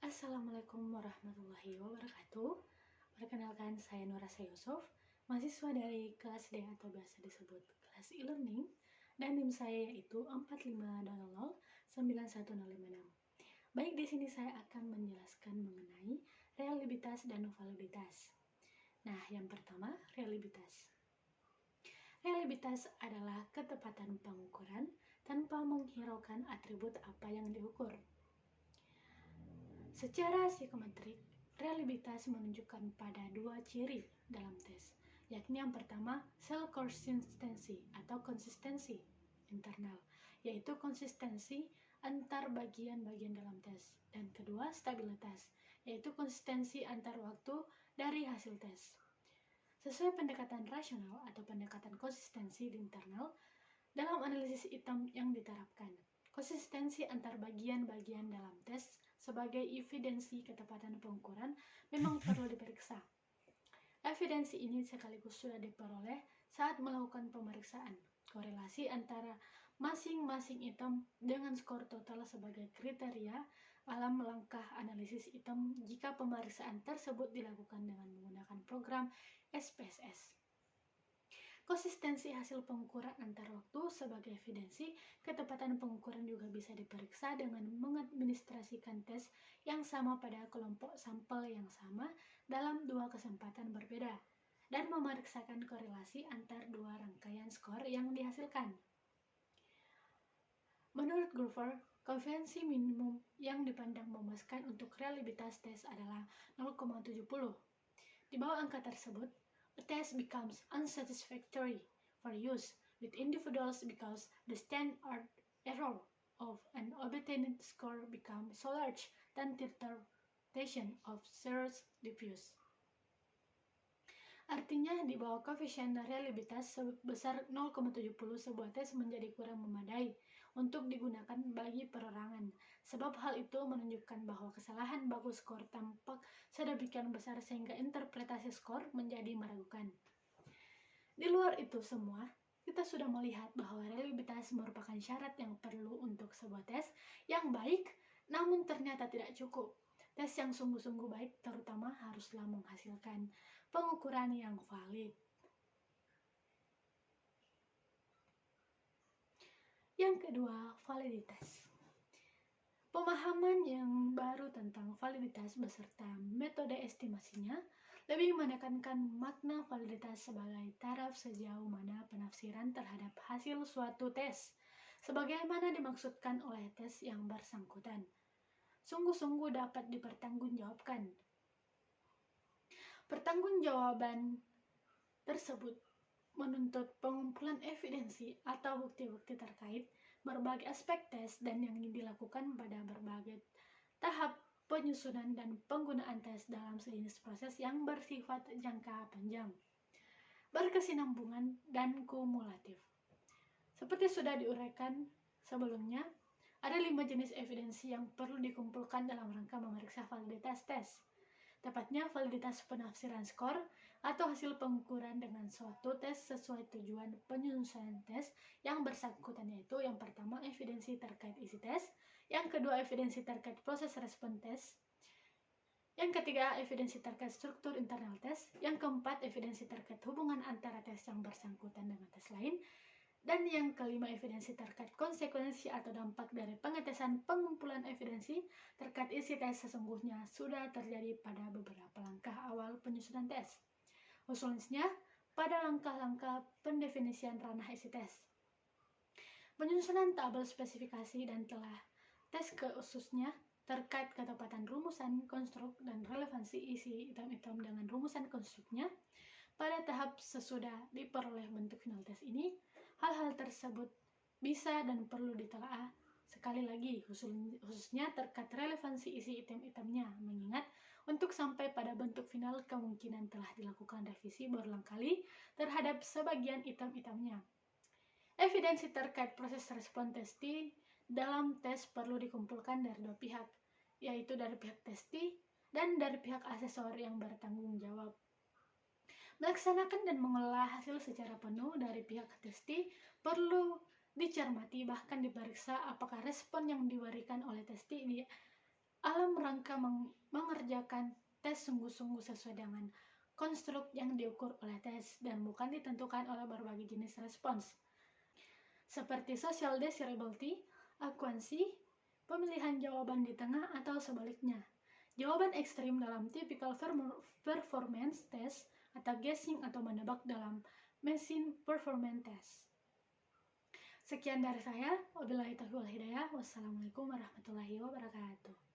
Assalamualaikum warahmatullahi wabarakatuh. Perkenalkan, saya Nurasa Yusuf, mahasiswa dari kelas D atau biasa disebut kelas e-learning, dan NIM saya yaitu 450091056. Baik, di sini saya akan menjelaskan mengenai reliabilitas dan validitas. Nah, yang pertama, reliabilitas. Reliabilitas adalah ketepatan pengukuran tanpa menghiraukan atribut apa yang diukur. Secara psikometrik, reliabilitas menunjukkan pada dua ciri dalam tes, yakni yang pertama cell consistency atau konsistensi internal, yaitu konsistensi antar bagian-bagian dalam tes, dan kedua stabilitas, yaitu konsistensi antar waktu dari hasil tes. Sesuai pendekatan rasional atau pendekatan konsistensi di internal, dalam analisis item yang diterapkan, konsistensi antar bagian-bagian dalam tes sebagai evidensi ketepatan pengukuran memang perlu diperiksa. Evidensi ini sekaligus sudah diperoleh saat melakukan pemeriksaan korelasi antara masing-masing item dengan skor total sebagai kriteria dalam langkah analisis item jika pemeriksaan tersebut dilakukan dengan menggunakan program SPSS. Konsistensi hasil pengukuran antar waktu sebagai evidensi ketepatan pengukuran juga bisa diperiksa dengan mengadministrasikan tes yang sama pada kelompok sampel yang sama dalam dua kesempatan berbeda dan memeriksakan korelasi antar dua rangkaian skor yang dihasilkan. Menurut Grover, konvensi minimum yang dipandang memuaskan untuk reliabilitas tes adalah 0,70. Di bawah angka tersebut, a test becomes unsatisfactory for use with individuals because the standard error of an obtained score becomes so large that interpretation of zeros diffuse. Artinya, di bawah koefisien reliabilitas sebesar 0,70 sebuah tes menjadi kurang memadai untuk digunakan bagi perorangan, sebab hal itu menunjukkan bahwa kesalahan baku skor tampak sedemikian besar sehingga interpretasi skor menjadi meragukan. Di luar itu semua, kita sudah melihat bahwa reliabilitas merupakan syarat yang perlu untuk sebuah tes yang baik, namun ternyata tidak cukup. Tes yang sungguh-sungguh baik terutama haruslah menghasilkan pengukuran yang valid. Yang kedua, validitas. Pemahaman yang baru tentang validitas beserta metode estimasinya lebih menekankan makna validitas sebagai taraf sejauh mana penafsiran terhadap hasil suatu tes, sebagaimana dimaksudkan oleh tes yang bersangkutan, sungguh-sungguh dapat dipertanggungjawabkan. Pertanggungjawaban tersebut menuntut pengumpulan evidensi atau bukti-bukti terkait berbagai aspek tes dan yang dilakukan pada berbagai tahap penyusunan dan penggunaan tes dalam sejenis proses yang bersifat jangka panjang, berkesinambungan, dan kumulatif. Seperti sudah diuraikan sebelumnya, ada 5 jenis evidensi yang perlu dikumpulkan dalam rangka memeriksa validitas tes. Tepatnya validitas penafsiran skor atau hasil pengukuran dengan suatu tes sesuai tujuan penyusunan tes yang bersangkutan, yaitu yang pertama evidensi terkait isi tes, yang kedua evidensi terkait proses respon tes, yang ketiga evidensi terkait struktur internal tes, yang keempat evidensi terkait hubungan antara tes yang bersangkutan dengan tes lain, dan yang kelima evidensi terkait konsekuensi atau dampak dari pengetesan. Pengumpulan evidensi terkait isi tes sesungguhnya sudah terjadi pada beberapa langkah awal penyusunan tes, khususnya pada langkah-langkah pendefinisian ranah isi tes, penyusunan tabel spesifikasi, dan telah tes khususnya terkait ketepatan rumusan konstruk dan relevansi isi item-item dengan rumusan konstruknya. Pada tahap sesudah diperoleh bentuk final tes ini, hal-hal tersebut bisa dan perlu ditelaah sekali lagi, khususnya terkait relevansi isi item-itemnya, mengingat untuk sampai pada bentuk final kemungkinan telah dilakukan revisi berulang kali terhadap sebagian item-itemnya. Evidensi terkait proses respon testi dalam tes perlu dikumpulkan dari dua pihak, yaitu dari pihak testi dan dari pihak asesor yang bertanggung jawab. Melaksanakan dan mengelola hasil secara penuh dari pihak testi perlu dicermati, bahkan diperiksa apakah respon yang diberikan oleh testi dalam rangka mengerjakan tes sungguh-sungguh sesuai dengan konstruk yang diukur oleh tes dan bukan ditentukan oleh berbagai jenis respons seperti social desirability, akuansi, pemilihan jawaban di tengah atau sebaliknya. Jawaban ekstrim dalam typical performance test atau guessing atau menebak dalam machine performance test. Sekian dari saya. Wabillahi taufiq wal hidayah. Wassalamualaikum warahmatullahi wabarakatuh.